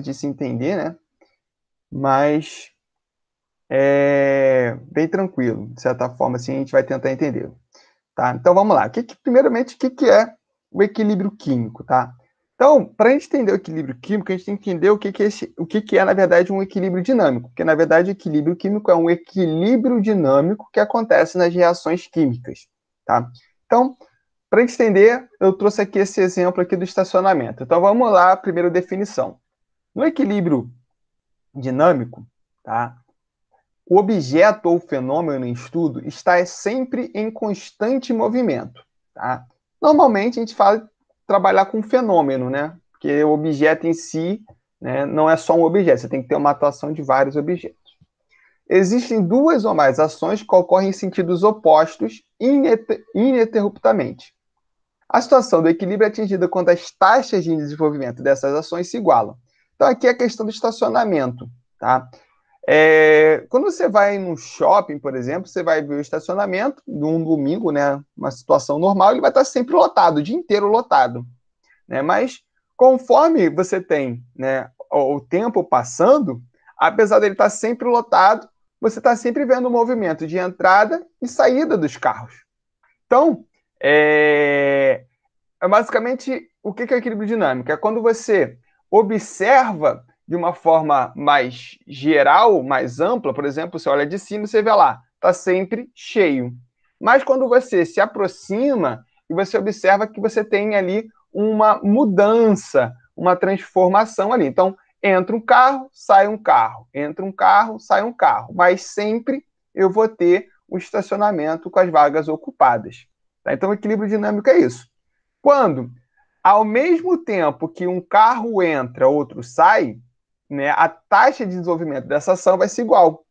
de se entender, né? Mas é bem tranquilo, de certa forma, assim, a gente vai tentar entender. Tá? Então, vamos lá. Primeiramente, o que é o equilíbrio químico, tá? Então, para a gente entender o equilíbrio químico, a gente tem que entender o que é, na verdade, um equilíbrio dinâmico. Porque, na verdade, o equilíbrio químico é um equilíbrio dinâmico que acontece nas reações químicas, tá? Então, para a gente entender, eu trouxe aqui esse exemplo aqui do estacionamento. Então, vamos lá, primeiro definição. No equilíbrio dinâmico, tá? O objeto ou fenômeno em estudo está sempre em constante movimento, tá? Normalmente a gente fala trabalhar com fenômeno, né? Porque o objeto em si, né, não é só um objeto, você tem que ter uma atuação de vários objetos. Existem duas ou mais ações que ocorrem em sentidos opostos ininterruptamente. A situação do equilíbrio é atingida quando as taxas de desenvolvimento dessas ações se igualam. Então aqui é a questão do estacionamento, tá? Quando você vai num shopping, por exemplo, você vai ver o estacionamento num domingo, né? Uma situação normal, ele vai estar sempre lotado, o dia inteiro lotado, né? Mas conforme você tem, né, o tempo passando, apesar dele estar sempre lotado, você está sempre vendo o movimento de entrada e saída dos carros. Então, basicamente o que é equilíbrio dinâmico? É quando você observa de uma forma mais geral, mais ampla, por exemplo, você olha de cima, você vê lá, está sempre cheio. Mas quando você se aproxima e você observa que você tem ali uma mudança, uma transformação ali. Então, entra um carro, sai um carro, entra um carro, sai um carro, mas sempre eu vou ter um estacionamento com as vagas ocupadas. Tá? Então, o equilíbrio dinâmico é isso. Quando, ao mesmo tempo que um carro entra, outro sai, né, a taxa de desenvolvimento dessa ação vai ser igual.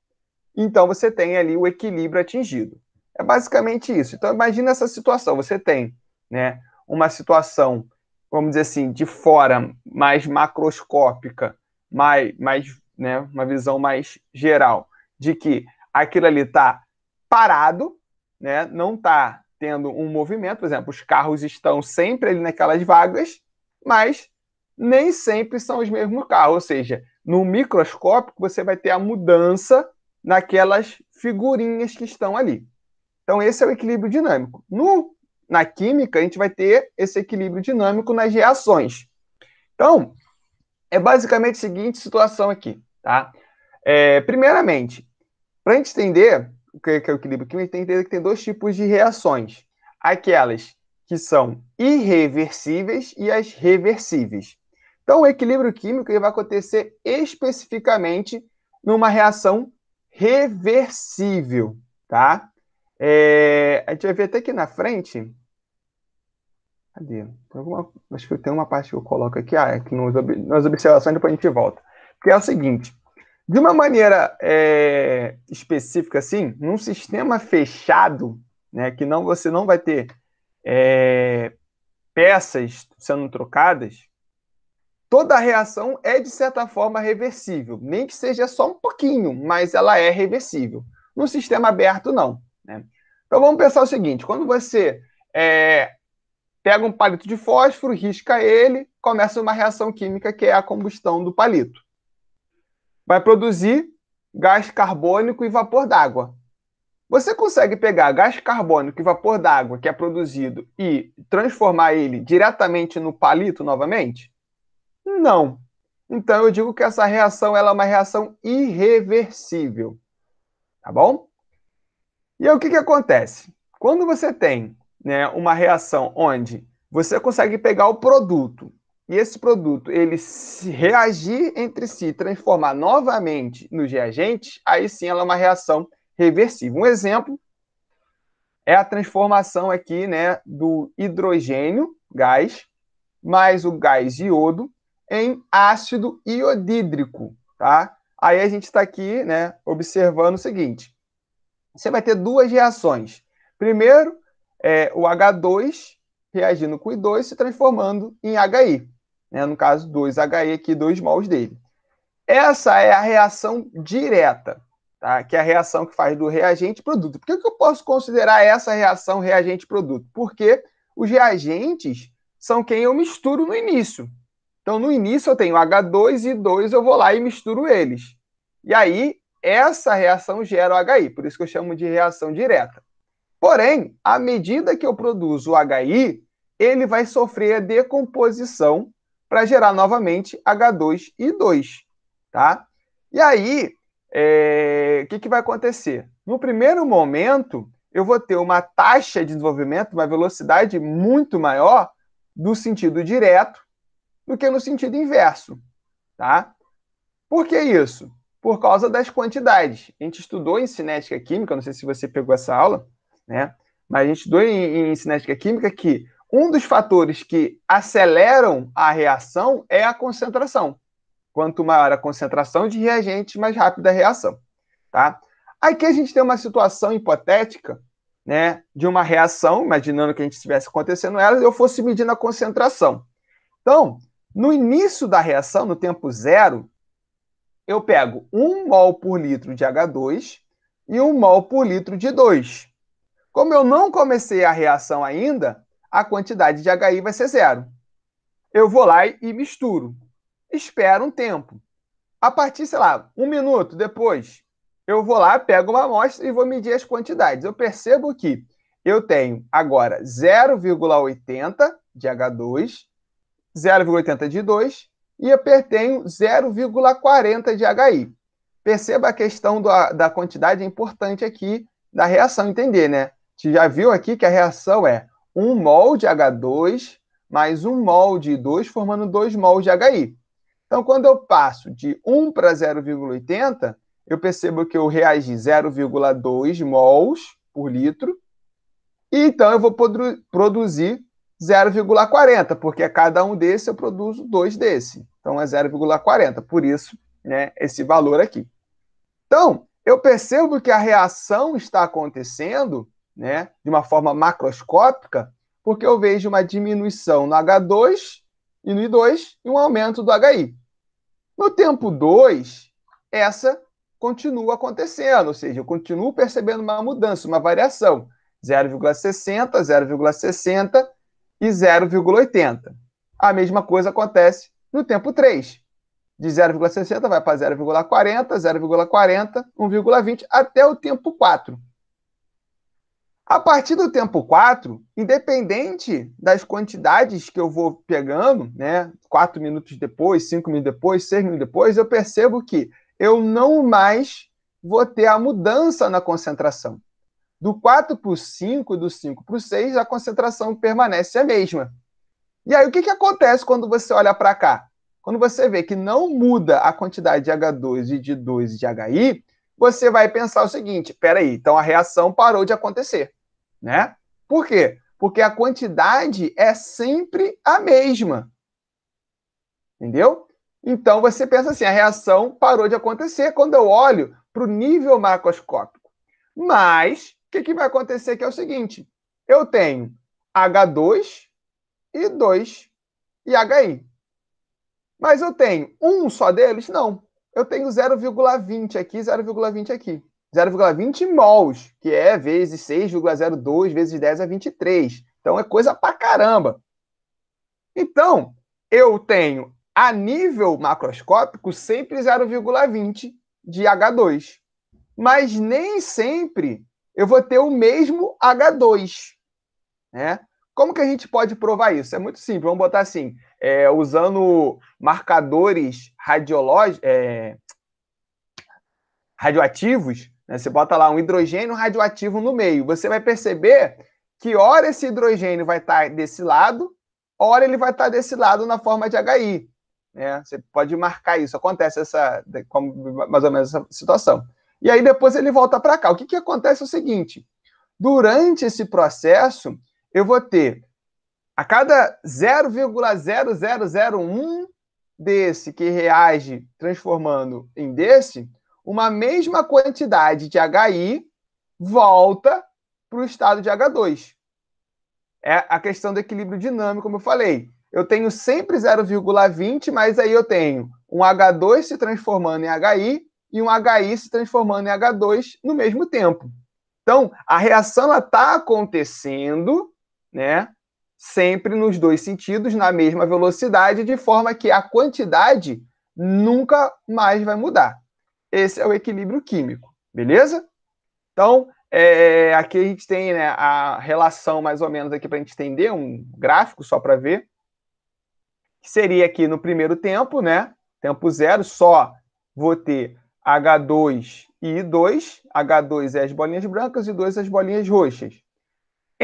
Então, você tem ali o equilíbrio atingido. É basicamente isso. Então, imagina essa situação. Você tem, né, uma situação, vamos dizer assim, de fora, mais macroscópica, né, uma visão mais geral, de que aquilo ali está parado, né, não está tendo um movimento. Por exemplo, os carros estão sempre ali naquelas vagas, mas nem sempre são os mesmos carros. Ou seja, no microscópio, você vai ter a mudança naquelas figurinhas que estão ali. Então, esse é o equilíbrio dinâmico. Na química, a gente vai ter esse equilíbrio dinâmico nas reações. Então, é basicamente a seguinte situação aqui, tá? Primeiramente, para a gente entender o que é o equilíbrio químico, a gente tem que entender que tem dois tipos de reações. Aquelas que são irreversíveis e as reversíveis. Então, o equilíbrio químico ele vai acontecer especificamente numa reação reversível, tá? A gente vai ver até aqui na frente. Cadê? Acho que tem uma parte que eu coloco aqui, aqui nas observações, depois a gente volta. Que é o seguinte: de uma maneira específica, assim, num sistema fechado, né, que você não vai ter peças sendo trocadas, toda a reação é, de certa forma, reversível. Nem que seja só um pouquinho, mas ela é reversível. No sistema aberto, não. Né? Então, vamos pensar o seguinte: quando você pega um palito de fósforo, risca ele, começa uma reação química que é a combustão do palito. Vai produzir gás carbônico e vapor d'água. Você consegue pegar gás carbônico e vapor d'água que é produzido e transformar ele diretamente no palito novamente? Não. Então eu digo que essa reação ela é uma reação irreversível, tá bom? E aí o que acontece? Quando você tem, né, uma reação onde você consegue pegar o produto e esse produto ele se reagir entre si, transformar novamente nos reagentes, aí sim ela é uma reação reversível. Um exemplo é a transformação aqui, né, do hidrogênio, gás, mais o gás iodo em ácido iodídrico, tá? Aí a gente está aqui, né, observando o seguinte: você vai ter duas reações. Primeiro, o H2 reagindo com o I2 se transformando em HI. Né? No caso, 2HI aqui, 2 mols dele. Essa é a reação direta, tá? Que é a reação que faz do reagente produto. Por que eu posso considerar essa reação reagente produto? Porque os reagentes são quem eu misturo no início. Então, no início eu tenho H2 e 2, eu vou lá e misturo eles. E aí, essa reação gera o HI, por isso que eu chamo de reação direta. Porém, à medida que eu produzo o HI, ele vai sofrer a decomposição para gerar novamente H2 e 2, tá? E aí, o que vai acontecer? No primeiro momento, eu vou ter uma taxa de desenvolvimento, uma velocidade muito maior do sentido direto do que no sentido inverso, tá? Por que isso? Por causa das quantidades. A gente estudou em cinética química, não sei se você pegou essa aula, né? Mas a gente estudou em cinética química que um dos fatores que aceleram a reação é a concentração. Quanto maior a concentração de reagente, mais rápida a reação, tá? Aqui a gente tem uma situação hipotética, né, de uma reação, imaginando que a gente estivesse acontecendo ela, e eu fosse medindo a concentração. Então, no início da reação, no tempo zero, eu pego 1 mol por litro de H2 e 1 mol por litro de 2. Como eu não comecei a reação ainda, a quantidade de HI vai ser zero. Eu vou lá e misturo. Espero um tempo. A partir, sei lá, 1 minuto depois, eu vou lá, pego uma amostra e vou medir as quantidades. Eu percebo que eu tenho agora 0,80 de H2, 0,80 de 2 e eu tenho 0,40 de HI. Perceba a questão da quantidade, é importante aqui da reação, entender, né? Você já viu aqui que a reação é 1 mol de H2 mais 1 mol de 2, formando 2 mols de HI. Então, quando eu passo de 1 para 0,80, eu percebo que eu reagi 0,2 mols por litro, e então eu vou produzir 0,40, porque a cada um desse eu produzo 2 desse. Então é 0,40, por isso, né, esse valor aqui. Então, eu percebo que a reação está acontecendo, né, de uma forma macroscópica, porque eu vejo uma diminuição no H2 e no I2 e um aumento do HI. No tempo 2, essa continua acontecendo, ou seja, eu continuo percebendo uma mudança, uma variação. 0,60, 0,60 e 0,80. A mesma coisa acontece no tempo 3. De 0,60 vai para 0,40, 0,40, 1,20 até o tempo 4. A partir do tempo 4, independente das quantidades que eu vou pegando, né, 4 minutos depois, 5 minutos depois, 6 minutos depois, eu percebo que eu não mais vou ter a mudança na concentração. Do 4 para o 5 e do 5 para o 6, a concentração permanece a mesma. E aí, o que acontece quando você olha para cá? Quando você vê que não muda a quantidade de H2 e de 2 e de HI, você vai pensar o seguinte, espera aí, então a reação parou de acontecer, né? Por quê? Porque a quantidade é sempre a mesma, entendeu? Então, você pensa assim, a reação parou de acontecer quando eu olho para o nível macroscópico. Mas, o que vai acontecer que é o seguinte, eu tenho H2 e 2 e HI. Mas eu tenho um só deles? Não. Eu tenho 0,20 aqui, 0,20 aqui. 0,20 mols, que é vezes 6,02 vezes 10 é 23. Então é coisa pra caramba. Então, eu tenho a nível macroscópico sempre 0,20 de H2. Mas nem sempre eu vou ter o mesmo H2, né? Como que a gente pode provar isso? É muito simples, vamos botar assim, usando marcadores radioativos, né? Você bota lá um hidrogênio radioativo no meio, você vai perceber que ora esse hidrogênio vai estar desse lado, ora ele vai estar desse lado na forma de HI. Né? Você pode marcar isso, acontece mais ou menos essa situação. E aí depois ele volta para cá. O que acontece é o seguinte, durante esse processo, eu vou ter a cada 0,0001 desse que reage transformando em desse, uma mesma quantidade de HI volta para o estado de H2. É a questão do equilíbrio dinâmico, como eu falei. Eu tenho sempre 0,20, mas aí eu tenho um H2 se transformando em HI e um HI se transformando em H2 no mesmo tempo. Então, a reação está acontecendo, né? sempre nos dois sentidos, na mesma velocidade, de forma que a quantidade nunca mais vai mudar. Esse é o equilíbrio químico, beleza? Então, aqui a gente tem, né, a relação mais ou menos aqui para a gente entender, um gráfico só para ver, que seria aqui no primeiro tempo, né? Tempo zero, só vou ter H2 e I2. H2 é as bolinhas brancas e I2 as bolinhas roxas.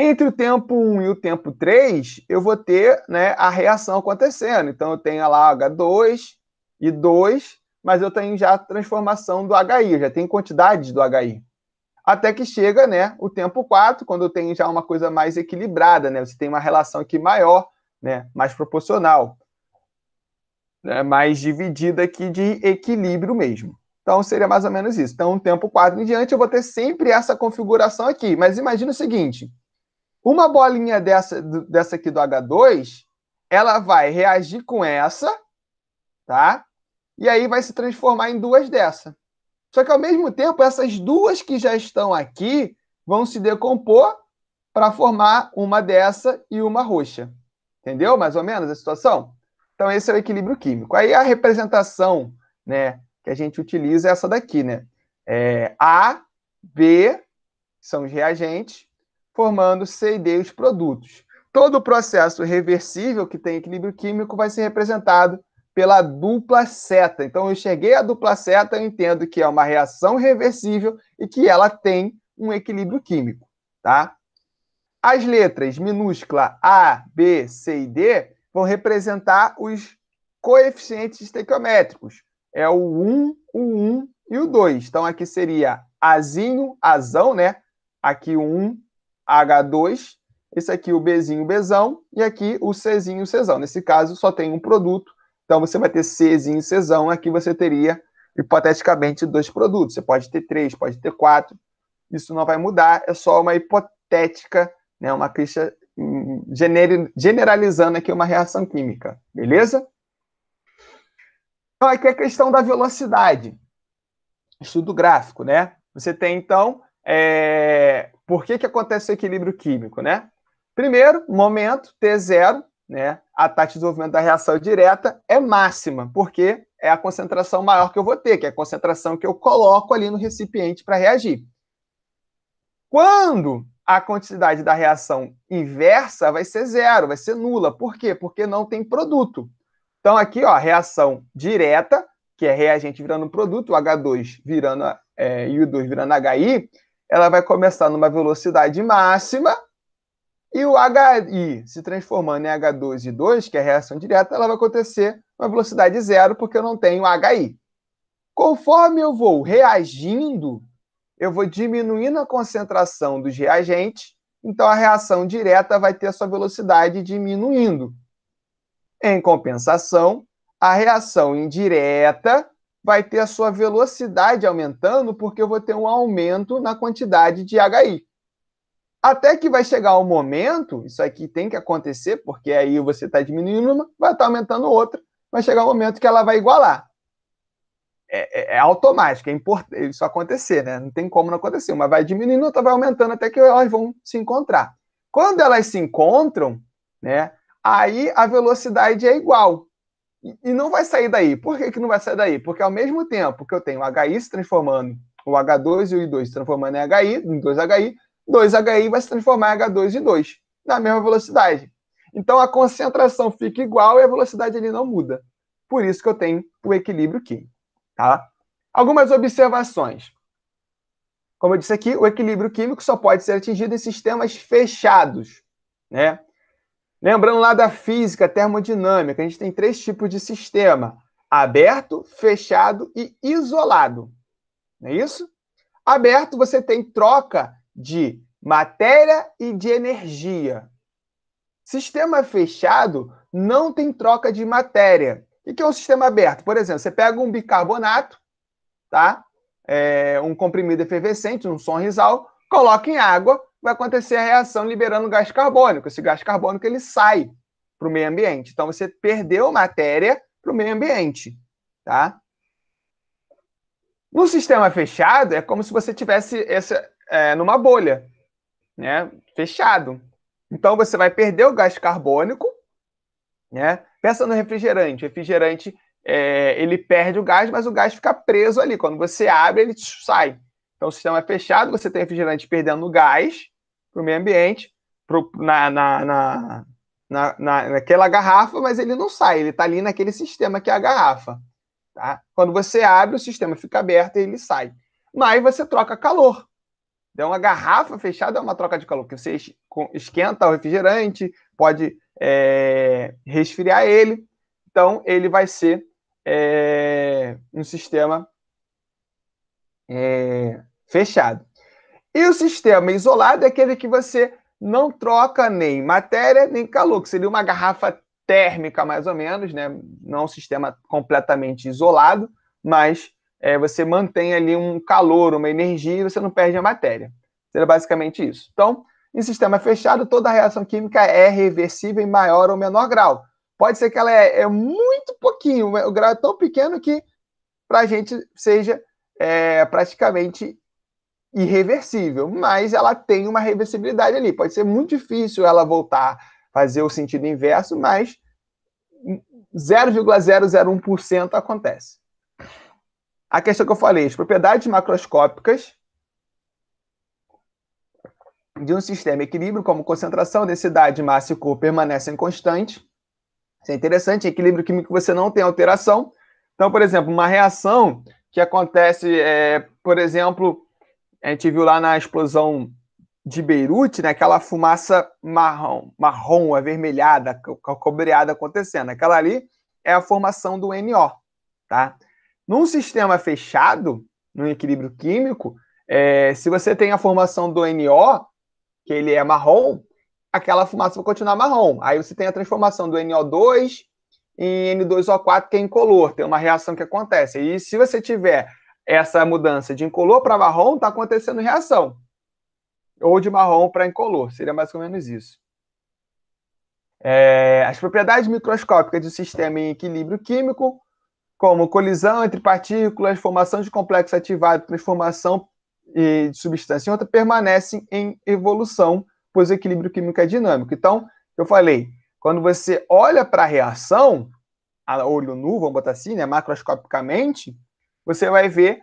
Entre o tempo 1 e o tempo 3, eu vou ter, né, a reação acontecendo. Então, eu tenho lá H2 e 2, mas eu tenho já a transformação do HI, eu já tenho quantidades do HI. Até que chega, né, o tempo 4, quando eu tenho já uma coisa mais equilibrada, né? Você tem uma relação aqui maior, né, mais proporcional, né, mais dividida aqui de equilíbrio mesmo. Então, seria mais ou menos isso. Então, o tempo 4 em diante, eu vou ter sempre essa configuração aqui. Mas imagina o seguinte, uma bolinha dessa aqui do H2, ela vai reagir com essa, tá? E aí vai se transformar em duas dessa. Só que, ao mesmo tempo, essas duas que já estão aqui vão se decompor para formar uma dessa e uma roxa. Entendeu, mais ou menos, a situação? Então, esse é o equilíbrio químico. Aí, a representação, né, que a gente utiliza é essa daqui, né? A, B, são os reagentes, formando C e D, os produtos. Todo o processo reversível que tem equilíbrio químico vai ser representado pela dupla seta. Então, eu cheguei à dupla seta, eu entendo que é uma reação reversível e que ela tem um equilíbrio químico, tá? As letras minúscula A, B, C e D vão representar os coeficientes estequiométricos. É o 1, o 1 e o 2. Então, aqui seria Azinho, Azão, né? Aqui o 1, H2. Esse aqui o Bzinho, Bzão. E aqui o Czinho, Czão. Nesse caso, só tem um produto. Então, você vai ter Czinho, Czão. Aqui você teria, hipoteticamente, dois produtos. Você pode ter 3, pode ter 4. Isso não vai mudar. É só uma hipotética, né, uma queixa generalizando aqui uma reação química, beleza? Então, aqui é a questão da velocidade, estudo gráfico, né? Você tem, então, por que acontece o equilíbrio químico, né? Primeiro, momento T0, né? A taxa de desenvolvimento da reação direta é máxima, porque é a concentração maior que eu vou ter, que é a concentração que eu coloco ali no recipiente para reagir. Quando a quantidade da reação inversa vai ser zero, vai ser nula. Por quê? Porque não tem produto. Então, aqui, ó, reação direta, que é reagente virando produto, o H2 virando e o 2 virando HI, ela vai começar numa velocidade máxima e o HI se transformando em H2 e 2, que é a reação direta, ela vai acontecer numa velocidade zero, porque eu não tenho HI. Conforme eu vou reagindo, eu vou diminuindo a concentração dos reagentes, então a reação direta vai ter a sua velocidade diminuindo. Em compensação, a reação indireta vai ter a sua velocidade aumentando, porque eu vou ter um aumento na quantidade de HI. Até que vai chegar um momento, isso aqui tem que acontecer, porque aí você está diminuindo uma, vai estar aumentando outra, vai chegar um momento que ela vai igualar. É automático, é importante isso acontecer, né? Não tem como não acontecer. Uma vai diminuindo, outra vai aumentando até que elas vão se encontrar. Quando elas se encontram, né? Aí a velocidade é igual. E não vai sair daí. Por que não vai sair daí? Porque ao mesmo tempo que eu tenho o HI se transformando, o H2 e o I2 se transformando em HI, em 2HI, 2HI vai se transformar em H2 e 2, na mesma velocidade. Então a concentração fica igual e a velocidade ali não muda. Por isso que eu tenho o equilíbrio químico. Tá? Algumas observações. Como eu disse aqui, o equilíbrio químico só pode ser atingido em sistemas fechados, né? Lembrando lá da física termodinâmica, a gente tem 3 tipos de sistema: aberto, fechado e isolado. Não é isso? Aberto, você tem troca de matéria e de energia. Sistema fechado não tem troca de matéria. O que é um sistema aberto? Por exemplo, você pega um bicarbonato, tá? Um comprimido efervescente, um sonrisal, coloca em água, vai acontecer a reação liberando gás carbônico. Esse gás carbônico ele sai para o meio ambiente. Então, você perdeu matéria para o meio ambiente, tá? No sistema fechado, é como se você tivesse numa bolha, né? Fechado. Então, você vai perder o gás carbônico, né? Pensa no refrigerante. O refrigerante, ele perde o gás, mas o gás fica preso ali. Quando você abre, ele sai. Então, o sistema é fechado, você tem refrigerante perdendo o gás para o meio ambiente, naquela garrafa, mas ele não sai, ele está ali naquele sistema que é a garrafa. Tá? Quando você abre, o sistema fica aberto e ele sai. Mas você troca calor. Então, uma garrafa fechada é uma troca de calor, que você esquenta o refrigerante, pode resfriar ele. Então, ele vai ser um sistema fechado. E o sistema isolado é aquele que você não troca nem matéria nem calor, que seria uma garrafa térmica, mais ou menos, né? Não um sistema completamente isolado, mas você mantém ali um calor, uma energia e você não perde a matéria. Seria basicamente isso. Então, em sistema fechado, toda reação química é reversível em maior ou menor grau. Pode ser que ela é muito pouquinho, o grau é tão pequeno que para a gente seja praticamente irreversível, mas ela tem uma reversibilidade ali. Pode ser muito difícil ela voltar, fazer o sentido inverso, mas 0,001% acontece. A questão que eu falei, as propriedades macroscópicas de um sistema equilíbrio, como concentração, densidade, massa e cor, permanecem constantes. Isso é interessante, em equilíbrio químico você não tem alteração. Então, por exemplo, uma reação que acontece, por exemplo, a gente viu lá na explosão de Beirute, né, aquela fumaça marrom, avermelhada, cobreada acontecendo. Aquela ali é a formação do NO. Tá? Num sistema fechado, no equilíbrio químico, se você tem a formação do NO, que ele é marrom, aquela fumaça vai continuar marrom. Aí você tem a transformação do NO2 em N2O4, que é incolor. Tem uma reação que acontece. E se você tiver essa mudança de incolor para marrom, está acontecendo reação. Ou de marrom para incolor. Seria mais ou menos isso. As propriedades microscópicas do sistema em equilíbrio químico, como colisão entre partículas, formação de complexo ativado, transformação de substância em outra, permanecem em evolução, pois o equilíbrio químico é dinâmico. Então, eu falei, quando você olha para a reação, a olho nu, vamos botar assim, né, macroscopicamente, você vai ver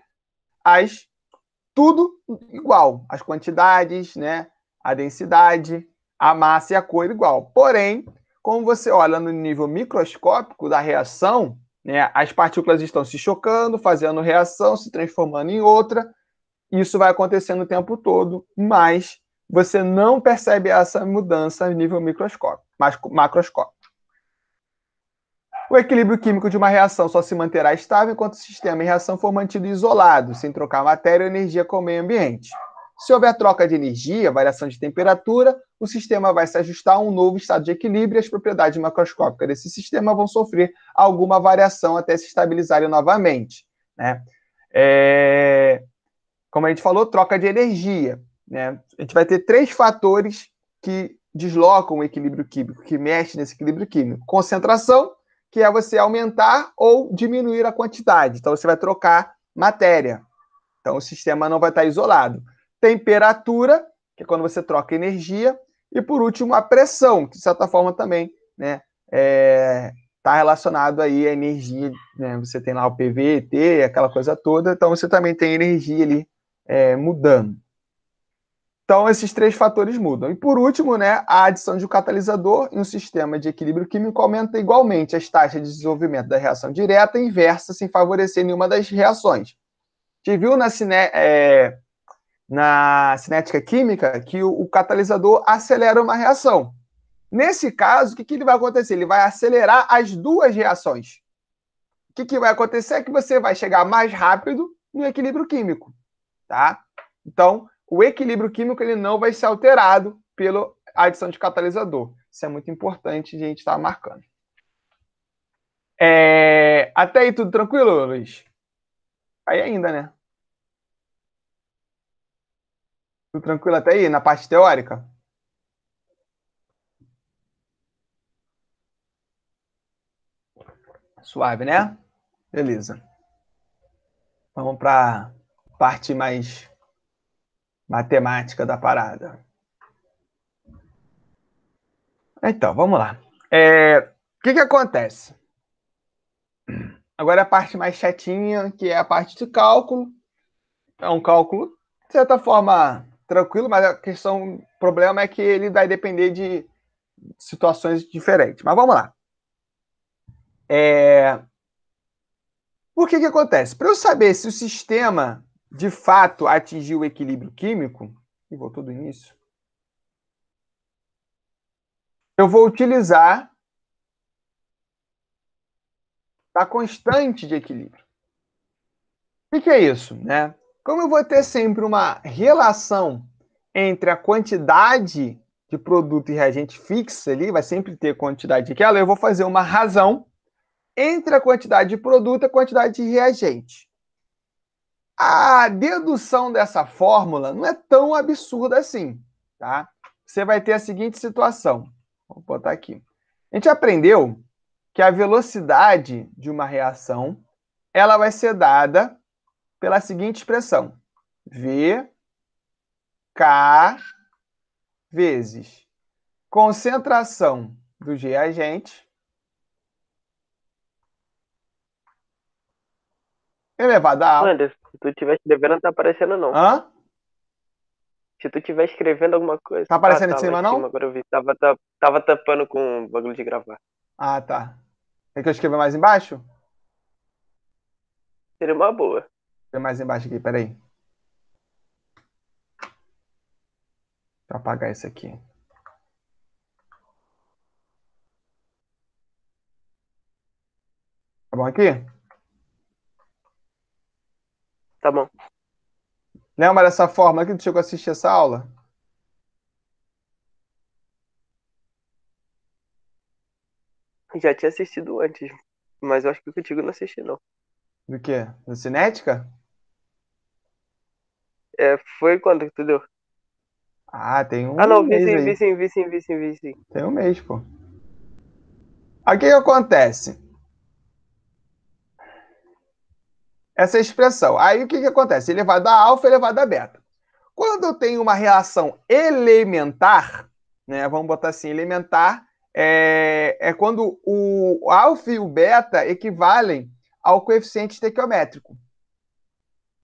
tudo igual, as quantidades, né, a densidade, a massa e a cor igual. Porém, como você olha no nível microscópico da reação, né, as partículas estão se chocando, fazendo reação, se transformando em outra. Isso vai acontecendo o tempo todo, mas você não percebe essa mudança no nível microscópico, mas macroscópico. O equilíbrio químico de uma reação só se manterá estável enquanto o sistema em reação for mantido isolado, sem trocar matéria ou energia com o meio ambiente. Se houver troca de energia, variação de temperatura, o sistema vai se ajustar a um novo estado de equilíbrio e as propriedades macroscópicas desse sistema vão sofrer alguma variação até se estabilizarem novamente. Né? Como a gente falou, troca de energia. Né? A gente vai ter 3 fatores que deslocam o equilíbrio químico, que mexem nesse equilíbrio químico. Concentração, que é você aumentar ou diminuir a quantidade. Então, você vai trocar matéria. Então, o sistema não vai estar isolado. Temperatura, que é quando você troca energia. E, por último, a pressão, que, de certa forma, também né, está relacionado aí à energia. Né? Você tem lá o PV, aquela coisa toda. Então, você também tem energia ali mudando. Então, esses 3 fatores mudam. E, por último, né, a adição de um catalisador em um sistema de equilíbrio químico aumenta igualmente as taxas de desenvolvimento da reação direta e inversa, sem favorecer nenhuma das reações. A gente viu na cinética química que o catalisador acelera uma reação. Nesse caso, o que ele vai acontecer? Ele vai acelerar as 2 reações. O que vai acontecer é que você vai chegar mais rápido no equilíbrio químico. Tá? Então, o equilíbrio químico ele não vai ser alterado pela adição de catalisador. Isso é muito importante a gente estar marcando. Até aí tudo tranquilo, Luiz? Aí ainda, né? Tudo tranquilo até aí, na parte teórica? Suave, né? Beleza. Vamos para a parte mais matemática da parada. Então, vamos lá. O que acontece? Agora é a parte mais chatinha, que é a parte de cálculo. É um cálculo, de certa forma, tranquilo, mas o problema é que ele vai depender de situações diferentes. Mas vamos lá. Por que acontece? Para eu saber se o sistema, de fato, atingiu o equilíbrio químico, e voltou do início, eu vou utilizar a constante de equilíbrio. O que é isso? Né? Como eu vou ter sempre uma relação entre a quantidade de produto e reagente fixa ali, vai sempre ter quantidade de ela, eu vou fazer uma razão entre a quantidade de produto e a quantidade de reagente. A dedução dessa fórmula não é tão absurda assim, tá? Você vai ter a seguinte situação. Vou botar aqui. A gente aprendeu que a velocidade de uma reação ela vai ser dada pela seguinte expressão: V K vezes concentração dos reagentes elevado a... Anderson, se tu estiver escrevendo, não tá aparecendo, não. Hã? Se tu estiver escrevendo alguma coisa. Tá Ah, aparecendo de tá, lá cima, em cima, não? agora eu vi. Tava tapando com o bagulho de gravar. Ah, tá. Tem que eu escrever mais embaixo? Seria uma boa. Tem mais embaixo aqui, peraí. Deixa eu apagar isso aqui. Tá bom aqui? Tá bom. Lembra dessa fórmula que tu chegou a assistir essa aula? Já tinha assistido antes, mas eu acho que contigo eu não assisti, não. Do quê? Da cinética? Foi quando que tu deu? Ah, tem Ah, um não, vi mês sim, aí. vi sim, vi sim, vi sim, vi sim. Tem um mês, pô. Aí o que acontece? Essa expressão. Aí o que acontece? Elevado a alfa elevado a beta. Quando eu tenho uma reação elementar, né, vamos botar assim, elementar, é quando o alfa e o beta equivalem ao coeficiente estequiométrico.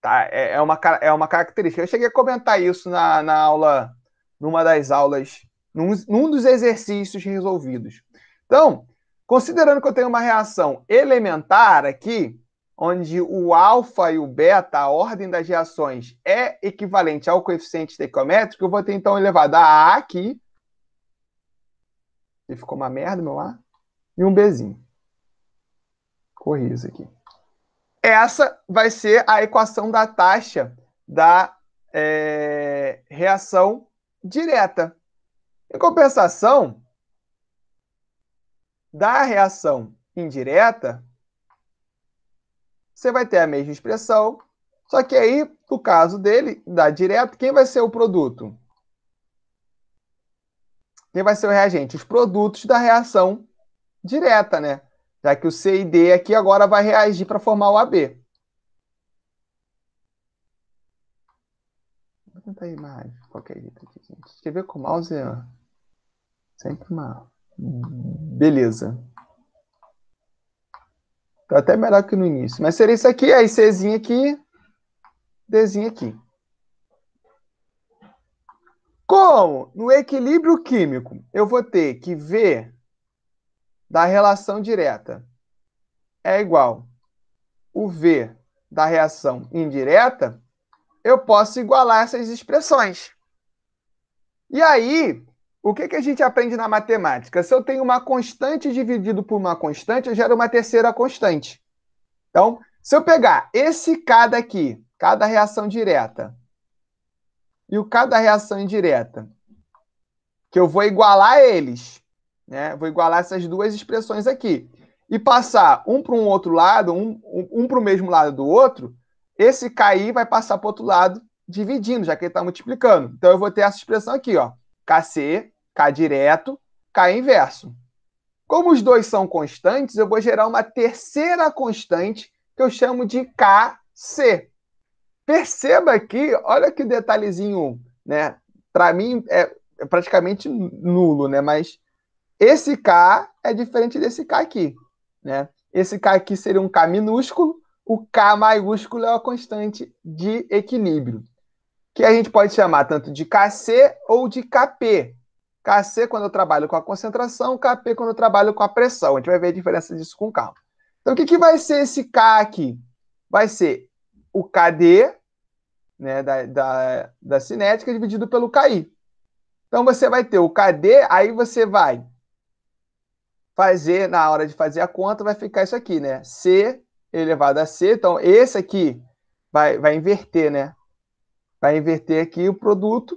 Tá? É uma característica. Eu cheguei a comentar isso na aula, numa das aulas, num dos exercícios resolvidos. Então, considerando que eu tenho uma reação elementar aqui, onde o alfa e o beta, a ordem das reações, é equivalente ao coeficiente estequiométrico, eu vou ter então elevado a A aqui, que ficou uma merda, meu A, e um Bzinho. Corri isso aqui. Essa vai ser a equação da taxa da reação direta. Em compensação, da reação indireta, você vai ter a mesma expressão, só que aí, no caso dele, da direta, quem vai ser o produto? Quem vai ser o reagente? Os produtos da reação direta, né? Já que o C e D aqui agora vai reagir para formar o AB. Vou tentar ir mais qualquer jeito aqui, gente. Escrever com o mouse é sempre uma... Beleza. Tá até melhor que no início. Mas seria isso aqui, aí Czinho aqui, Dzinho aqui. Como no equilíbrio químico eu vou ter que V da relação direta é igual o V da reação indireta, eu posso igualar essas expressões. E aí, o que a gente aprende na matemática? Se eu tenho uma constante dividido por uma constante, eu gero uma terceira constante. Então, se eu pegar esse K daqui, K da reação direta, e o K da reação indireta, que eu vou igualar eles, né? Vou igualar essas duas expressões aqui. E passar um para um outro lado, um para o mesmo lado do outro, esse KI vai passar para o outro lado, dividindo, já que ele está multiplicando. Então, eu vou ter essa expressão aqui, ó. KC, K direto, K inverso. Como os dois são constantes, eu vou gerar uma terceira constante que eu chamo de KC. Perceba aqui, olha que detalhezinho, né? Para mim é praticamente nulo, né? Mas esse K é diferente desse K aqui, né? Esse K aqui seria um K minúsculo, o K maiúsculo é a constante de equilíbrio, que a gente pode chamar tanto de Kc ou de Kp. Kc quando eu trabalho com a concentração, Kp quando eu trabalho com a pressão. A gente vai ver a diferença disso com calma. Então, o que vai ser esse K aqui? Vai ser o Kd, né, da cinética, dividido pelo Ki. Então, você vai ter o Kd, aí você vai fazer, na hora de fazer a conta, vai ficar isso aqui, né? C elevado a C. Então, esse aqui vai inverter, né? Vai inverter aqui o produto.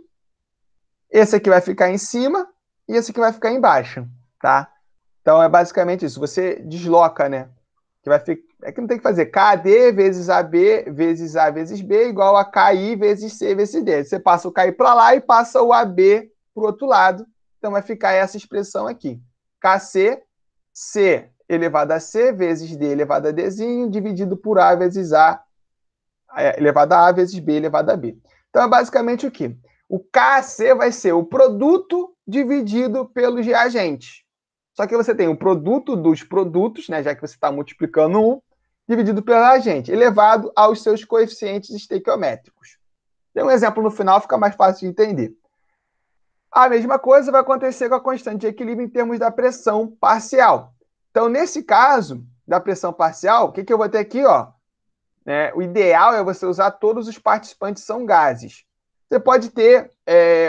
Esse aqui vai ficar em cima e esse aqui vai ficar embaixo, tá? Então, é basicamente isso. Você desloca, né? Que vai ficar... É que não tem que fazer KD vezes AB vezes A vezes B igual a KI vezes C vezes D. Você passa o KI para lá e passa o AB para o outro lado. Então, vai ficar essa expressão aqui. KC, C elevado a C vezes D elevado a Dzinho, dividido por A vezes A elevado a A vezes B elevado a B. Então, é basicamente o quê? O KC vai ser o produto dividido pelos reagentes. Só que você tem o produto dos produtos, né, já que você está multiplicando um, dividido pelo reagente, elevado aos seus coeficientes estequiométricos. Tem um exemplo no final, fica mais fácil de entender. A mesma coisa vai acontecer com a constante de equilíbrio em termos da pressão parcial. Então, nesse caso da pressão parcial, o que eu vou ter aqui? Ó, né, o ideal é você usar todos os participantes são gases. Você pode ter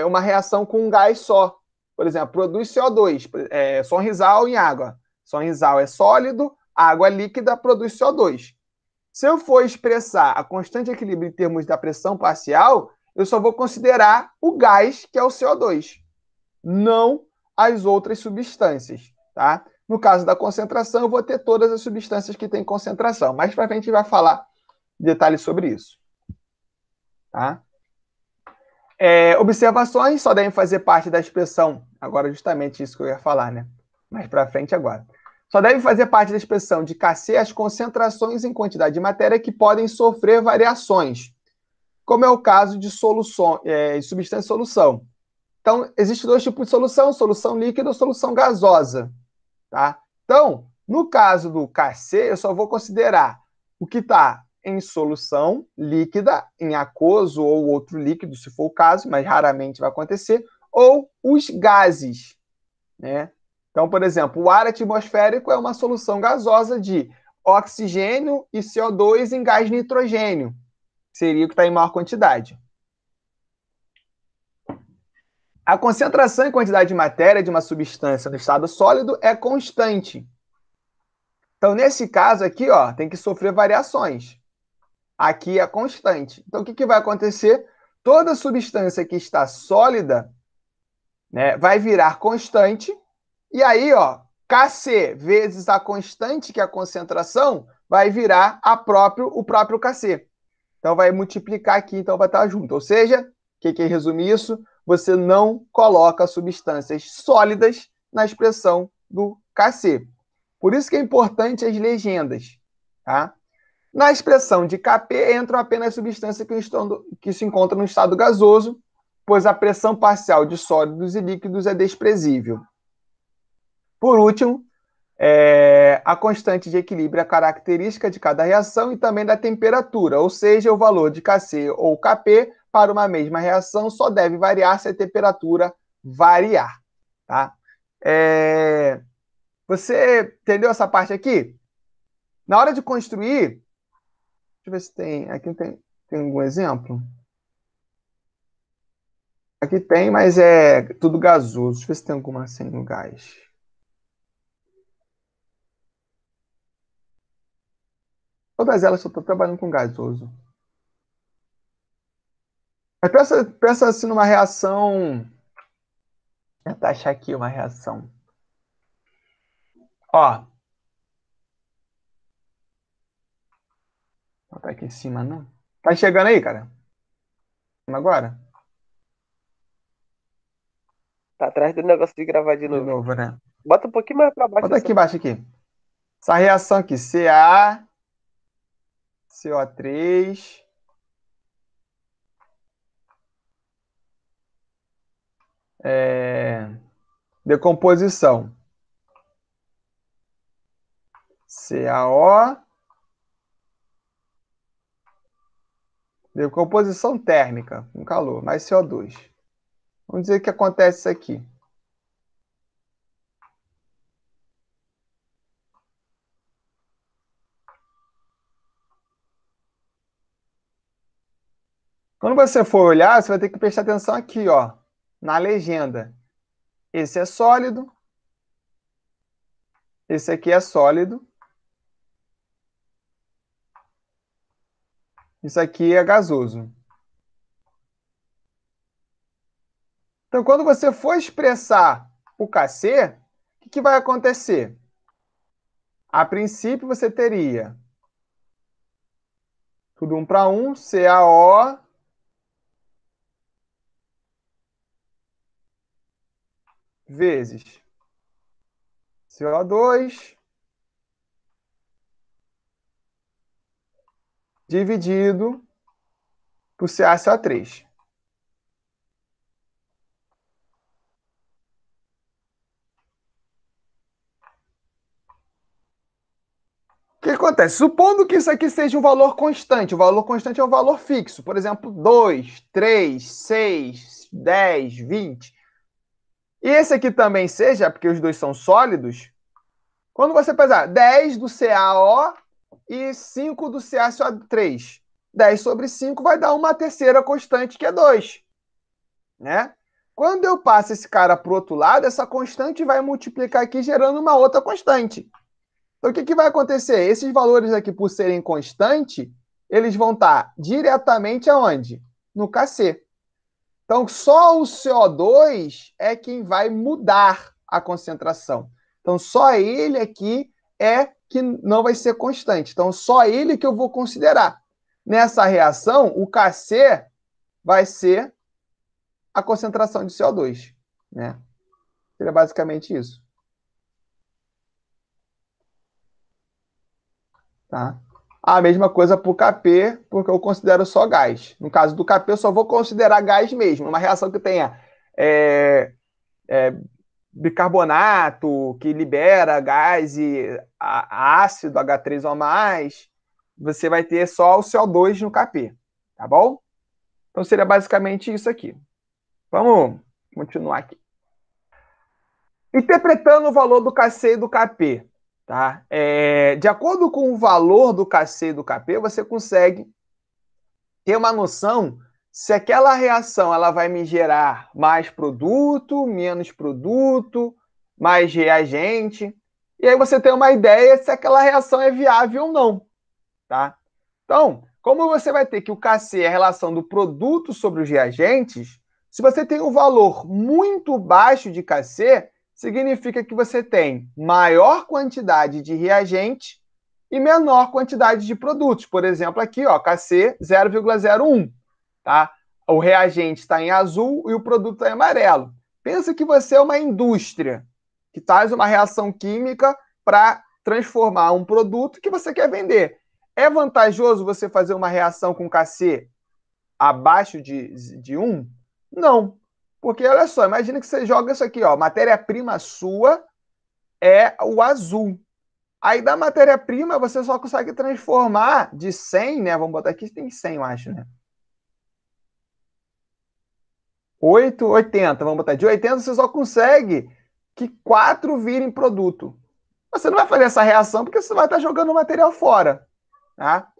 uma reação com um gás só. Por exemplo, produz CO2, Sonrisal em água. Sonrisal é sólido, água líquida produz CO2. Se eu for expressar a constante de equilíbrio em termos da pressão parcial, eu só vou considerar o gás, que é o CO2, não as outras substâncias, tá? No caso da concentração, eu vou ter todas as substâncias que têm concentração. Mais para frente a gente vai falar detalhes sobre isso, tá? Observações só devem fazer parte da expressão, agora justamente isso que eu ia falar, né? Mais para frente agora. Só devem fazer parte da expressão de Kc as concentrações em quantidade de matéria que podem sofrer variações, como é o caso de solução, substância em solução. Então, existem dois tipos de solução, solução líquida ou solução gasosa, tá? Então, no caso do Kc, eu só vou considerar o que está em solução líquida, em aquoso ou outro líquido, se for o caso, mas raramente vai acontecer, ou os gases, né? Então, por exemplo, o ar atmosférico é uma solução gasosa de oxigênio e CO2 em gás nitrogênio, que seria o que está em maior quantidade. A concentração em quantidade de matéria de uma substância no estado sólido é constante. Então, nesse caso aqui, ó, tem que sofrer variações. Aqui é constante. Então, o que vai acontecer? Toda substância que está sólida, né, vai virar constante. E aí, ó, Kc vezes a constante, que é a concentração, vai virar o próprio Kc. Então, vai multiplicar aqui, então vai estar junto. Ou seja, o que resume isso? Você não coloca substâncias sólidas na expressão do Kc. Por isso que é importante as legendas, tá? Na expressão de Kp entram apenas substâncias que se encontram no estado gasoso, pois a pressão parcial de sólidos e líquidos é desprezível. Por último, a constante de equilíbrio é a característica de cada reação e também da temperatura, ou seja, o valor de Kc ou Kp para uma mesma reação só deve variar se a temperatura variar, tá? Você entendeu essa parte aqui? Na hora de construir, deixa eu ver se tem. Aqui tem algum exemplo? Aqui tem, mas é tudo gasoso. Deixa eu ver se tem alguma assim no gás. Todas elas só estão trabalhando com gasoso. Mas pensa assim numa reação. Vou tentar achar aqui uma reação. Ó. Não tá aqui em cima, não. Tá chegando aí, cara? Agora? Tá atrás do negócio de gravar de De novo. novo, né? Bota um pouquinho mais pra baixo. Bota aqui embaixo aqui. Essa reação aqui, Ca, CO3. Decomposição. CaO, decomposição térmica, com calor, mais CO2. Vamos dizer que acontece isso aqui. Quando você for olhar, você vai ter que prestar atenção aqui, ó, na legenda. Esse é sólido. Esse aqui é sólido. Isso aqui é gasoso. Então, quando você for expressar o Kc, o que vai acontecer? A princípio, você teria tudo 1 para 1, CaO vezes CO2 dividido por CaCO3. O que acontece? Supondo que isso aqui seja um valor constante, o valor constante é um valor fixo, por exemplo, 2, 3, 6, 10, 20. E esse aqui também seja, porque os dois são sólidos, quando você pesar 10 do CaO e 5 do CaCO3, 10 sobre 5 vai dar uma terceira constante, que é 2. Né? Quando eu passo esse cara para o outro lado, essa constante vai multiplicar aqui, gerando uma outra constante. Então, o que vai acontecer? Esses valores aqui, por serem constante, eles vão estar diretamente aonde? No Kc. Então, só o CO2 é quem vai mudar a concentração. Então, só ele aqui é que não vai ser constante. Então, só ele que eu vou considerar. Nessa reação, o Kc vai ser a concentração de CO2. Né? Seria basicamente isso. Tá? A mesma coisa para o Kp, porque eu considero só gás. No caso do Kp, eu só vou considerar gás mesmo. Uma reação que tenha bicarbonato, que libera gás e ácido H3O+, você vai ter só o CO2 no Kp. Tá bom? Então seria basicamente isso aqui. Vamos continuar aqui. Interpretando o valor do Kc e do Kp. Tá? De acordo com o valor do Kc e do Kp, você consegue ter uma noção se aquela reação ela vai me gerar mais produto, menos produto, mais reagente. E aí você tem uma ideia se aquela reação é viável ou não. Tá? Então, como você vai ter que o Kc é a relação do produto sobre os reagentes, se você tem um valor muito baixo de Kc, significa que você tem maior quantidade de reagente e menor quantidade de produtos. Por exemplo, aqui, ó, Kc 0,01. Tá? O reagente está em azul e o produto está em amarelo. Pensa que você é uma indústria que faz uma reação química para transformar um produto que você quer vender. É vantajoso você fazer uma reação com Kc abaixo de 1? Não. Porque, olha só, imagina que você joga isso aqui, ó, matéria-prima sua é o azul. Aí, da matéria-prima, você só consegue transformar de 100, né? Vamos botar aqui, tem 100, eu acho, né? 8, 80, vamos botar. De 80, você só consegue que 4 virem produto. Você não vai fazer essa reação porque você vai estar jogando o material fora. Tá?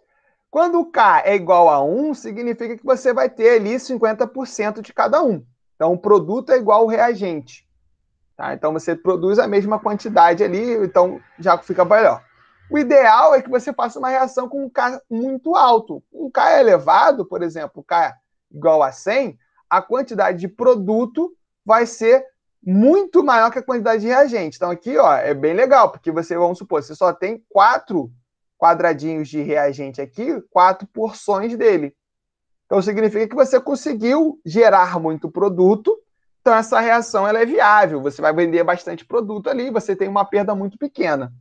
Quando o K é igual a 1, significa que você vai ter ali 50% de cada um. Então, o produto é igual ao reagente. Tá? Então, você produz a mesma quantidade ali, então já fica melhor. O ideal é que você faça uma reação com um K muito alto. Um K elevado, por exemplo, K igual a 100, a quantidade de produto vai ser muito maior que a quantidade de reagente. Então, aqui ó, é bem legal, porque você, vamos supor, você só tem 4 quadradinhos de reagente aqui, 4 porções dele. Então, significa que você conseguiu gerar muito produto, então essa reação ela é viável, você vai vender bastante produto ali, você tem uma perda muito pequena.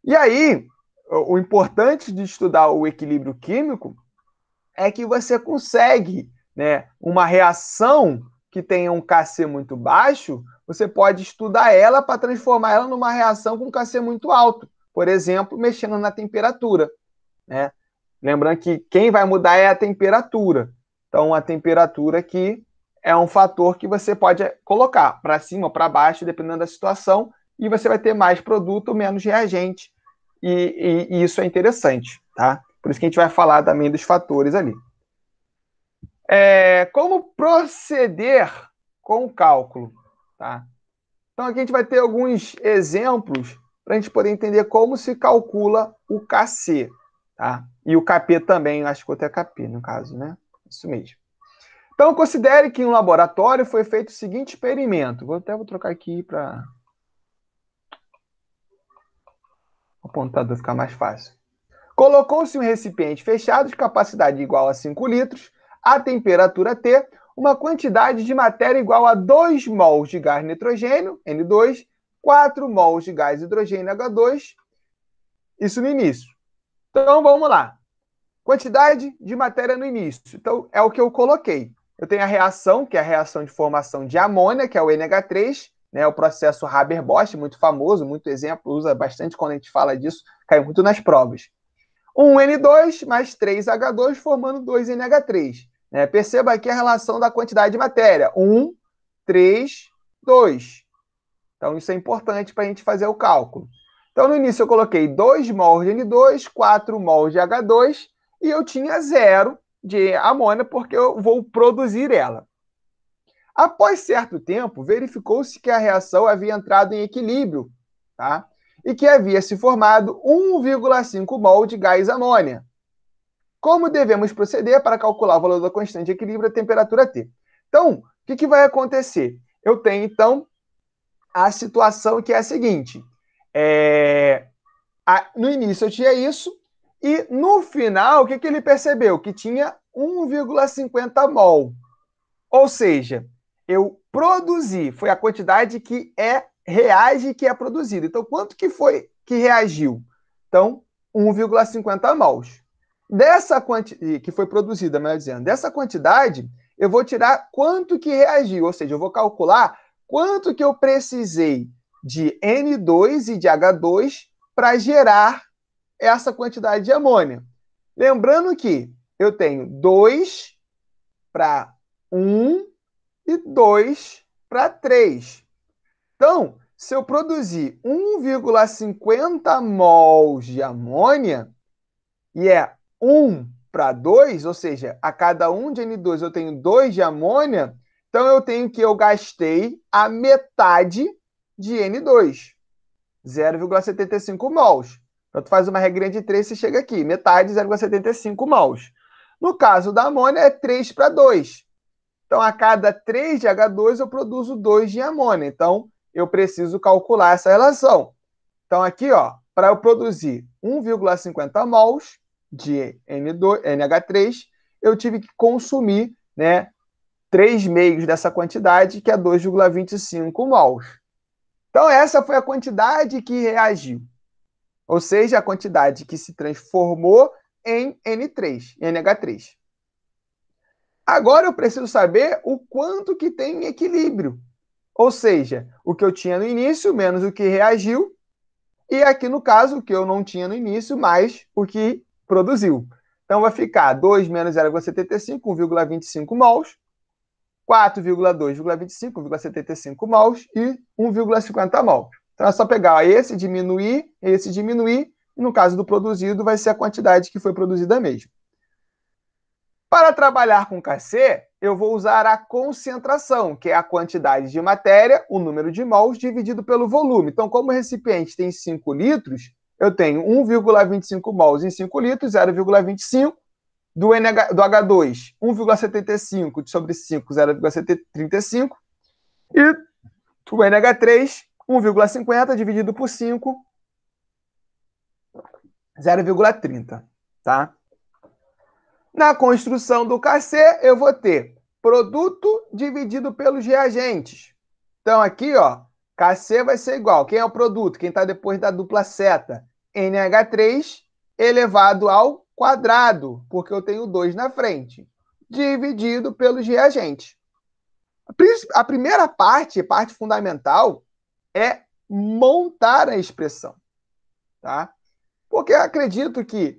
E aí, o importante de estudar o equilíbrio químico é que você consegue, né, uma reação que tenha um Kc muito baixo, você pode estudar ela para transformar ela numa reação com Kc muito alto. por exemplo, mexendo na temperatura, né? Lembrando que quem vai mudar é a temperatura. Então, a temperatura aqui é um fator que você pode colocar para cima ou para baixo, dependendo da situação, e você vai ter mais produto ou menos reagente. E isso é interessante, tá? Por isso que a gente vai falar também dos fatores ali. Como proceder com o cálculo, tá? Então, aqui a gente vai ter alguns exemplos para a gente poder entender como se calcula o KC, tá? E o KP também, acho que outro é KP, no caso, né? Isso mesmo. Então, considere que em um laboratório foi feito o seguinte experimento. Vou trocar aqui para o apontador ficar mais fácil. Colocou-se um recipiente fechado de capacidade igual a 5 litros, a temperatura T, uma quantidade de matéria igual a 2 mols de gás nitrogênio, N2, 4 mols de gás hidrogênio, H2, isso no início. Então, vamos lá. Quantidade de matéria no início. Então, é o que eu coloquei. Eu tenho a reação, que é a reação de formação de amônia, que é o NH3, né, o processo Haber-Bosch, muito famoso, muito exemplo, usa bastante quando a gente fala disso, cai muito nas provas. 1N2 mais 3H2 formando 2NH3. Né? Perceba aqui a relação da quantidade de matéria. 1, 3, 2. Então, isso é importante para a gente fazer o cálculo. Então, no início eu coloquei 2 mols de N2, 4 mols de H2, e eu tinha 0 de amônia, porque eu vou produzir ela. Após certo tempo, verificou-se que a reação havia entrado em equilíbrio, tá? E que havia se formado 1,5 mol de gás amônia. Como devemos proceder para calcular o valor da constante de equilíbrio à temperatura T? Então, o que vai acontecer? Eu tenho, então, a situação que é a seguinte. No início eu tinha isso, e no final, o que ele percebeu? Que tinha 1,50 mol. Ou seja, eu produzi, foi a quantidade que reage que é produzida. Então, quanto que foi que reagiu? Então, 1,50 mols. Dessa quantidade, que foi produzida, melhor dizendo, dessa quantidade, eu vou tirar quanto que reagiu, ou seja, eu vou calcular quanto que eu precisei de N2 e de H2 para gerar essa quantidade de amônia. Lembrando que eu tenho 2 para 1 e 2 para 3. Então, se eu produzir 1,50 mols de amônia, e é 1 para 2, ou seja, a cada 1 de N2 eu tenho 2 de amônia, então eu gastei a metade de N2, 0,75 mols. Então, tu faz uma regrinha de 3 e chega aqui, metade, 0,75 mols. No caso da amônia, é 3 para 2. Então, a cada 3 de H2, eu produzo 2 de amônia. Então, eu preciso calcular essa relação. Então, aqui, para eu produzir 1,50 mols de NH3, eu tive que consumir, né, 3 meios dessa quantidade, que é 2,25 mols. Então, essa foi a quantidade que reagiu. Ou seja, a quantidade que se transformou em N3, em NH3. Agora eu preciso saber o quanto que tem em equilíbrio. Ou seja, o que eu tinha no início menos o que reagiu, e aqui no caso, o que eu não tinha no início mais o que produziu. Então vai ficar 2 menos 0,75, 1,25 mols, 4,2,25, 1,75 mols e 1,50 mols. Então é só pegar esse diminuir, e no caso do produzido vai ser a quantidade que foi produzida mesmo. Para trabalhar com KC, eu vou usar a concentração, que é a quantidade de matéria, o número de mols, dividido pelo volume. Então, como o recipiente tem 5 litros, eu tenho 1,25 mols em 5 litros, 0,25 do H2, 1,75 sobre 5, 0,35, e do NH3, 1,50 dividido por 5, 0,30, tá? Na construção do KC, eu vou ter produto dividido pelos reagentes. Então, aqui, KC vai ser igual. Quem é o produto? Quem está depois da dupla seta? NH3 elevado ao quadrado, porque eu tenho 2 na frente, dividido pelos reagentes. A primeira parte, parte fundamental, é montar a expressão. tá? Porque eu acredito que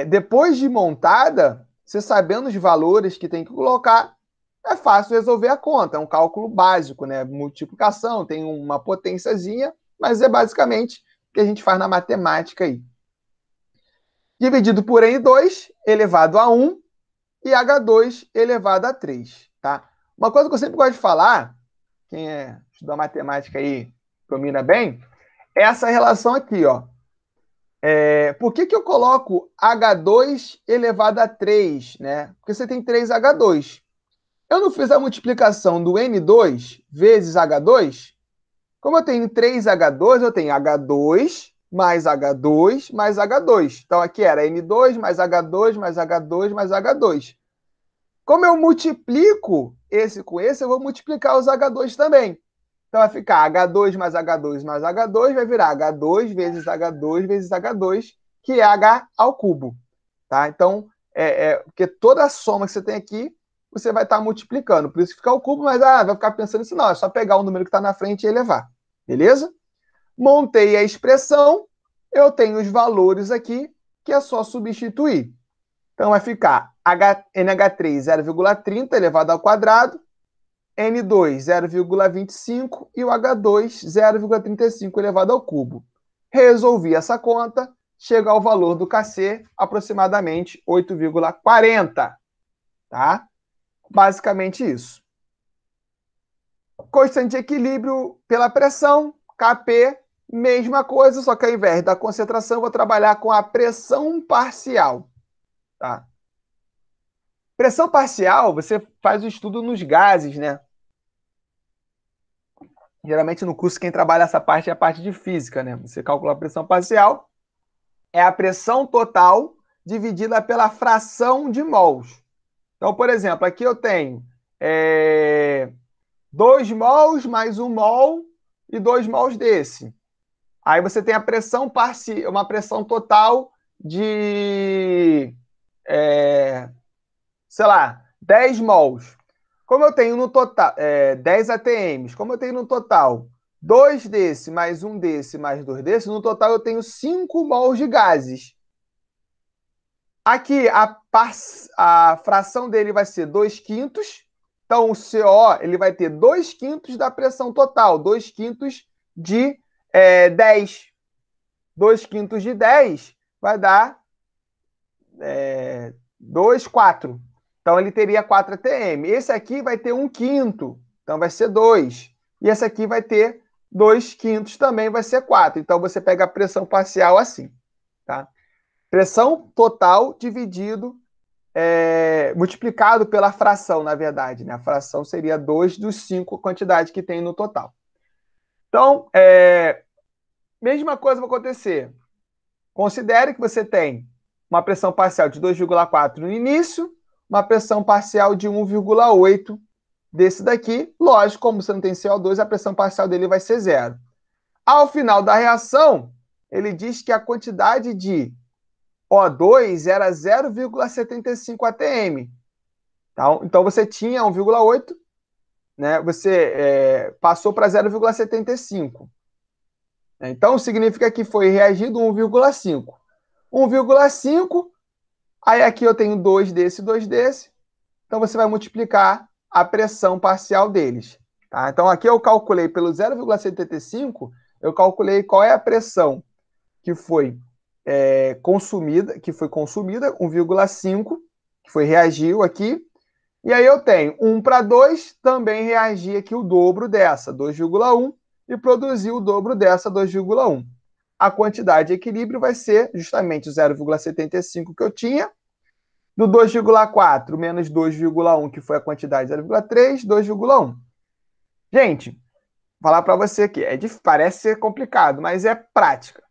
depois de montada, você sabendo os valores que tem que colocar, é fácil resolver a conta. É um cálculo básico, né? Multiplicação, tem uma potênciazinha, mas é basicamente o que a gente faz na matemática aí. Dividido por N2 elevado a 1 e H2 elevado a 3, tá? Uma coisa que eu sempre gosto de falar, quem estuda matemática aí domina bem, é essa relação aqui, ó. Por que eu coloco H2 elevado a 3, né? Porque você tem 3H2. Eu não fiz a multiplicação do N2 vezes H2? Como eu tenho 3H2, eu tenho H2 mais H2 mais H2. Então, aqui era N2 mais H2 mais H2 mais H2. Como eu multiplico esse com esse, eu vou multiplicar os H2 também. Então, vai ficar H2 mais H2 mais H2, vai virar H2 vezes H2 vezes H2, que é H ao cubo. Tá? Então, porque toda a soma que você tem aqui, você vai estar multiplicando. Por isso que fica ao cubo, mas vai ficar pensando assim, não, é só pegar o número que está na frente e elevar. Beleza? Montei a expressão, eu tenho os valores aqui, que é só substituir. Então, vai ficar NH3 0,30 elevado ao quadrado, N2 0,25 e o H2 0,35 elevado ao cubo. Resolvi essa conta, chega ao valor do Kc, aproximadamente 8,40. Tá? Basicamente isso. Constante de equilíbrio pela pressão, Kp, mesma coisa, só que ao invés da concentração, eu vou trabalhar com a pressão parcial. Tá? Pressão parcial, você faz o estudo nos gases, né? Geralmente no curso quem trabalha essa parte é a parte de física, né? Você calcula a pressão parcial, é a pressão total dividida pela fração de mols. Então, por exemplo, aqui eu tenho 2 mols mais 1 mol e 2 mols desse. Aí você tem a pressão parcial, uma pressão total de, sei lá, 10 mols. Como eu tenho no total 10 ATMs, como eu tenho no total 2 desse, mais 1 desse, mais 2 desse, no total eu tenho 5 mols de gases. Aqui a fração dele vai ser 2/5. Então o CO ele vai ter 2/5 da pressão total, 2/5 de 10. 2/5 de 10 vai dar 2, 4. Então, ele teria 4 ATM. Esse aqui vai ter 1/5, então vai ser 2. E esse aqui vai ter 2/5 também, vai ser 4. Então, você pega a pressão parcial assim. Tá? Pressão total dividido, multiplicado pela fração, na verdade. Né? A fração seria 2 dos 5 quantidades que tem no total. Então, mesma coisa vai acontecer. Considere que você tem uma pressão parcial de 2,4 no início, uma pressão parcial de 1,8 desse daqui. Lógico, como você não tem CO2, a pressão parcial dele vai ser 0. Ao final da reação, ele diz que a quantidade de O2 era 0,75 ATM. Então, você tinha 1,8, né? Você passou para 0,75. Então, significa que foi reagido 1,5. 1,5, aí aqui eu tenho 2 desse e 2 desse. Então, você vai multiplicar a pressão parcial deles. Tá? Então, aqui eu calculei pelo 0,75, eu calculei qual é a pressão que foi consumida, 1,5, que reagiu aqui. E aí eu tenho 1 para 2, também reagir aqui o dobro dessa, 2,1, e produzir o dobro dessa, 2,1. A quantidade de equilíbrio vai ser justamente o 0,75 que eu tinha, do 2,4 menos 2,1, que foi a quantidade de 0,3, 2,1. Gente, vou falar para você aqui, parece ser complicado, mas é prática.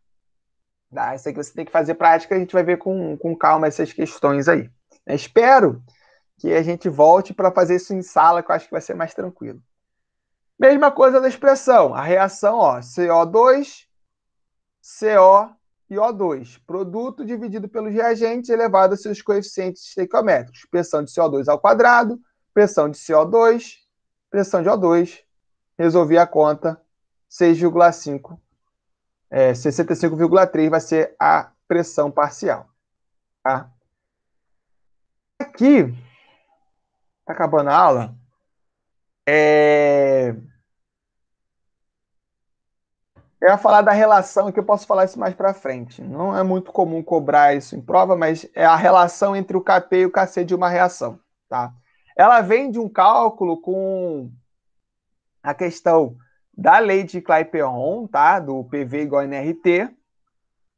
Tá? Isso aqui você tem que fazer prática, a gente vai ver com calma essas questões aí. Eu espero que a gente volte para fazer isso em sala, que eu acho que vai ser mais tranquilo. Mesma coisa da expressão, a reação, CO2, CO e O2. Produto dividido pelos reagentes elevado a seus coeficientes estequiométricos. Pressão de CO2 ao quadrado, pressão de CO2, pressão de O2. Resolvi a conta, 6,5 65,3 vai ser a pressão parcial. Tá? Aqui, tá acabando a aula. Eu ia falar da relação, que eu posso falar isso mais para frente. Não é muito comum cobrar isso em prova, mas é a relação entre o Kp e o Kc de uma reação. Tá? Ela vem de um cálculo com a questão da lei de Clapeyron, tá? Do PV igual a nRT.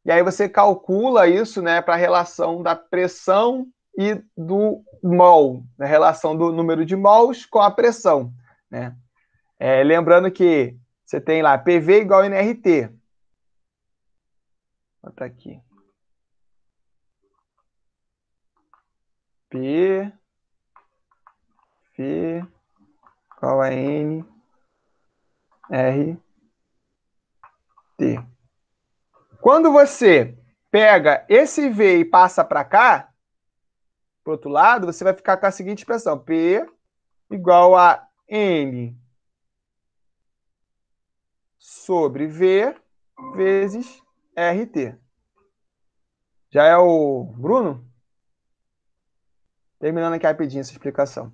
E aí você calcula isso, né, para a relação da pressão e do mol, a relação do número de mols com a pressão, né? Lembrando que você tem lá PV igual a nRT. Vou botar aqui. P igual a N R T. Quando você pega esse V e passa para cá, para o outro lado, você vai ficar com a seguinte expressão: P igual a N sobre V vezes RT. Já é o Bruno? Terminando aqui rapidinho essa explicação.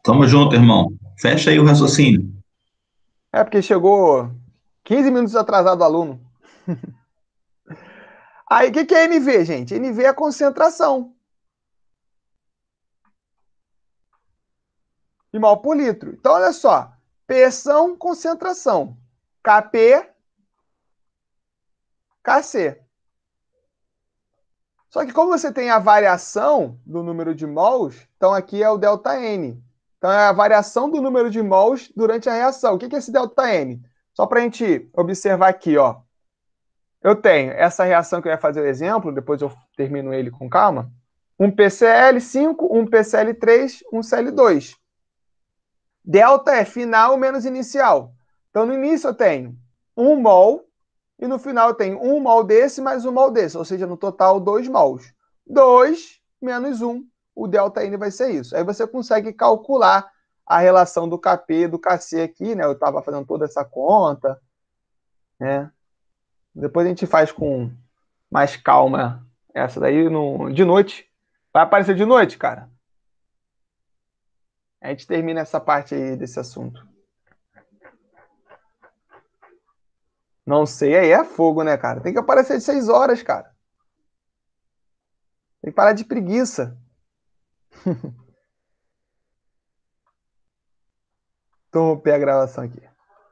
Tamo junto, irmão. Fecha aí o raciocínio. Porque chegou 15 minutos atrasado o aluno. Aí, o que é NV, gente? NV é a concentração de mol por litro. Então, olha só. Pressão, concentração. Kp, Kc. Só que como você tem a variação do número de mols, então aqui é o ΔN. Então é a variação do número de mols durante a reação. O que é esse ΔN? Só para a gente observar aqui, ó. Eu tenho essa reação que eu ia fazer o exemplo, depois eu termino ele com calma. Um PCl5, um PCl3, um Cl2. Delta é final menos inicial. Então no início eu tenho 1 mol e no final eu tenho 1 mol desse mais 1 mol desse, ou seja, no total 2 mols. 2 menos 1, o ΔN vai ser isso. Aí você consegue calcular a relação do Kp e do Kc aqui, né? Eu estava fazendo toda essa conta, né? Depois a gente faz com mais calma essa daí de noite. Vai aparecer de noite, cara? A gente termina essa parte aí desse assunto. Não sei, aí é fogo, né, cara? Tem que aparecer de 6 horas, cara. Tem que parar de preguiça. Interromper a gravação aqui.